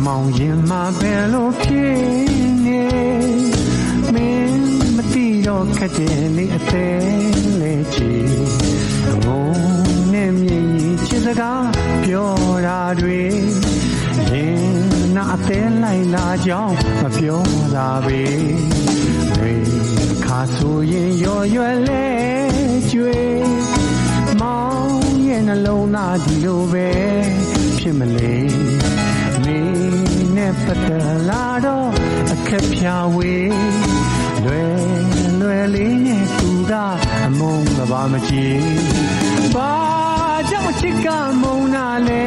မောင်ရင်မှာဘယ်လိုဖြစ်နေမင်းမသိတော့ခက်တယ်လေအသေးလေးချီငုံနဲ့မြေကြီးချစ်စကားပြောတာတွေရင်နာအသေးလိုက်လာကြောင်းမပြောတာပဲတွေခါဆိုရင်ရော်ရွယ်လဲကျွေးမောင်ရဲ့နှလုံးသားဒီလိုပဲဖြစ်မလဲနေနဲ့ပတ်သက်လာတော့အခက်ဖြာဝေးလွယ်လေးနဲ့သူကအမုန်းကဘာမကြည့်ဘာကြောင့်ချစ်ကမုန်းတာလဲ